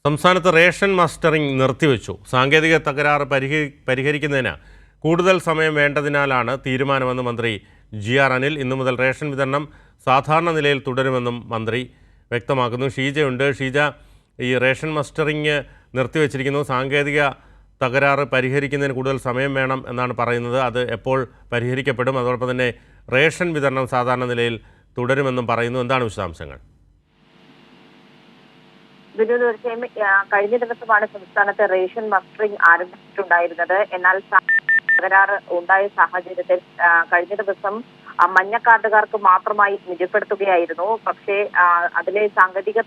സംസ്ഥാനത്ത് ration mustering നിർത്തിവെച്ചു. സാങ്കേതിക തകരാറ് പരിഹരിക്കുന്നതിന് കൂടുതൽ സമയം വേണ്ടതിനാലാണ് തീരുമാനമെന്ന് മന്ത്രി GR അനിൽ. ഇന്നു മുതൽ റേഷൻ വിതരണം സാധാരണ നിലയിൽ തുടരുമെന്നും മന്ത്രി വ്യക്തമാക്കുന്നു. ഷീജയുണ്ട്. ഷീജ, ഈ റേഷൻ മസ്റ്ററിംഗ് നിർത്തിവെച്ചിരിക്കുന്നു. സാങ്കേതിക തകരാറ് പരിഹരിക്കുന്നതിന് കൂടുതൽ സമയം വേണം എന്നാണ് പറയുന്നത്. അത് എപ്പോൾ പരിഹരിക്കപ്പെടും? അതോടൊപ്പം തന്നെ റേഷൻ വിതരണം സാധാരണ നിലയിൽ തുടരുമെന്നും പറയുന്നു. എന്താണ് വിശദാംശങ്ങൾ? തീർച്ചയായും കഴിഞ്ഞ ദിവസമാണ് സംസ്ഥാനത്ത് റേഷൻ മസ്റ്ററിംഗ് ആരംഭിച്ചിട്ടുണ്ടായിരുന്നത്. എന്നാൽ തകരാറ് ഉണ്ടായ സാഹചര്യത്തിൽ കഴിഞ്ഞ ദിവസം മഞ്ഞ കാർഡുകാർക്ക് മാത്രമായി നിജപ്പെടുത്തുകയായിരുന്നു. പക്ഷേ അതിലെ സാങ്കേതിക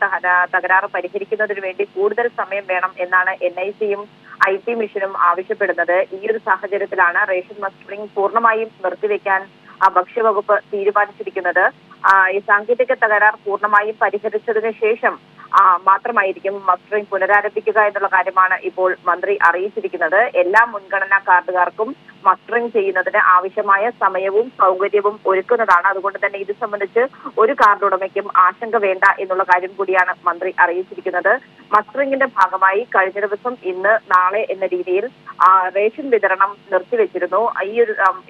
തകരാറ് പരിഹരിക്കുന്നതിന് വേണ്ടി കൂടുതൽ സമയം വേണം എന്നാണ് NIC-യും IT മിഷനും ആവശ്യപ്പെടുന്നത്. ഈ ഒരു സാഹചര്യത്തിലാണ് റേഷൻ മസ്റ്ററിംഗ് പൂർണ്ണമായും നിർത്തിവെക്കാൻ ഭക്ഷ്യവകുപ്പ് തീരുമാനിച്ചിരിക്കുന്നത്. ഈ സാങ്കേതിക തകരാർ പൂർണ്ണമായും പരിഹരിച്ചതിന് ശേഷം മാത്രമായിരിക്കും മസ്റ്ററിംഗ് പുനരാരംഭിക്കുക എന്നുള്ള കാര്യമാണ് ഇപ്പോൾ മന്ത്രി അറിയിച്ചിരിക്കുന്നത്. എല്ലാ മുൻഗണനാ കാർഡുകാർക്കും മസ്റ്ററിംഗ് ചെയ്യുന്നതിന് ആവശ്യമായ സമയവും സൗകര്യവും ഒരുക്കുന്നതാണ്. അതുകൊണ്ട് തന്നെ ഇത് സംബന്ധിച്ച് ഒരു കാർഡ് ഉടമയ്ക്കും ആശങ്ക വേണ്ട എന്നുള്ള കാര്യം കൂടിയാണ് മന്ത്രി അറിയിച്ചിരിക്കുന്നത്. മസ്റ്ററിംഗിന്റെ ഭാഗമായി കഴിഞ്ഞ ദിവസം ഇന്ന് നാളെ എന്ന രീതിയിൽ റേഷൻ വിതരണം നിർത്തിവെച്ചിരുന്നു.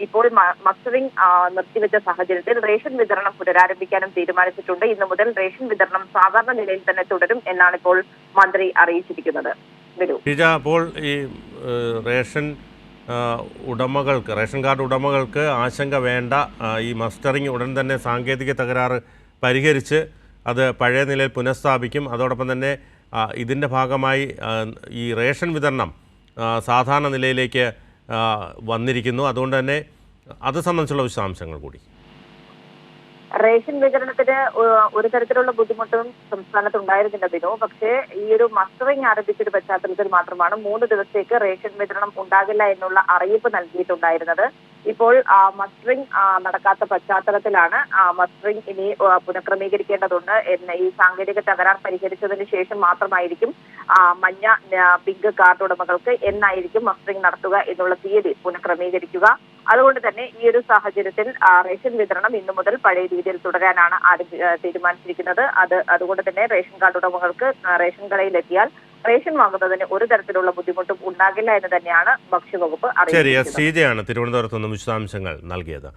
ഇപ്പോൾ മസ്റ്ററിംഗ് നിർത്തിവെച്ച സാഹചര്യത്തിൽ റേഷൻ വിതരണം പുനരാരംഭിക്കാനും തീരുമാനിച്ചിട്ടുണ്ട്. ഇന്നു മുതൽ റേഷൻ വിതരണം സാധാരണ നിലയിൽ തന്നെ തുടരും എന്നാണ് ഇപ്പോൾ മന്ത്രി അറിയിച്ചിരിക്കുന്നത്. അപ്പോൾ ഈ റേഷൻ കാർഡ് ഉടമകൾക്ക് ആശങ്ക വേണ്ട. ഈ മസ്റ്ററിംഗ് ഉടൻ തന്നെ സാങ്കേതിക തകരാറ് പരിഹരിച്ച് അത് പഴയ നിലയിൽ പുനഃസ്ഥാപിക്കും. അതോടൊപ്പം തന്നെ ഇതിൻ്റെ ഭാഗമായി ഈ റേഷൻ വിതരണം സാധാരണ നിലയിലേക്ക് വന്നിരിക്കുന്നു. അതുകൊണ്ട് തന്നെ അത് സംബന്ധിച്ചുള്ള വിശദാംശങ്ങൾ കൂടി. റേഷൻ വിതരണത്തിന് ഒരു തരത്തിലുള്ള ബുദ്ധിമുട്ടും സംസ്ഥാനത്ത് ഉണ്ടായിരുന്നില്ല ബിനു. പക്ഷേ ഈ ഒരു മസ്റ്ററിംഗ് ആരംഭിച്ചൊരു പശ്ചാത്തലത്തിൽ മാത്രമാണ് 3 ദിവസത്തേക്ക് റേഷൻ വിതരണം ഉണ്ടാകില്ല എന്നുള്ള അറിയിപ്പ് നൽകിയിട്ടുണ്ടായിരുന്നത്. ഇപ്പോൾ മസ്റ്ററിംഗ് നടക്കാത്ത പശ്ചാത്തലത്തിലാണ് മസ്റ്ററിംഗ് ഇനി പുനഃക്രമീകരിക്കേണ്ടതുണ്ട്. ഈ സാങ്കേതിക തകരാർ പരിഹരിച്ചതിന് ശേഷം മാത്രമായിരിക്കും മഞ്ഞ പിങ്ക് കാർഡ് ഉടമകൾക്ക് എന്നായിരിക്കും മസ്റ്ററിംഗ് നടത്തുക എന്നുള്ള തീയതി പുനഃക്രമീകരിക്കുക. അതുകൊണ്ട് തന്നെ ഈ ഒരു സാഹചര്യത്തിൽ റേഷൻ വിതരണം ഇന്നു മുതൽ പഴയ രീതിയിൽ തുടരാനാണ് തീരുമാനിച്ചിരിക്കുന്നത്. അതുകൊണ്ട് തന്നെ റേഷൻ കാർഡ് ഉടമകൾക്ക് റേഷൻ കടയിലെത്തിയാൽ റേഷൻ വാങ്ങുന്നതിന് ഒരു തരത്തിലുള്ള ബുദ്ധിമുട്ടും ഉണ്ടാകില്ല എന്ന് തന്നെയാണ് ഭക്ഷ്യവകുപ്പ് അറിയിച്ചത്. ഷീജയാണ് തിരുവനന്തപുരത്ത് നിന്നും വിശദാംശങ്ങൾ നൽകിയത്.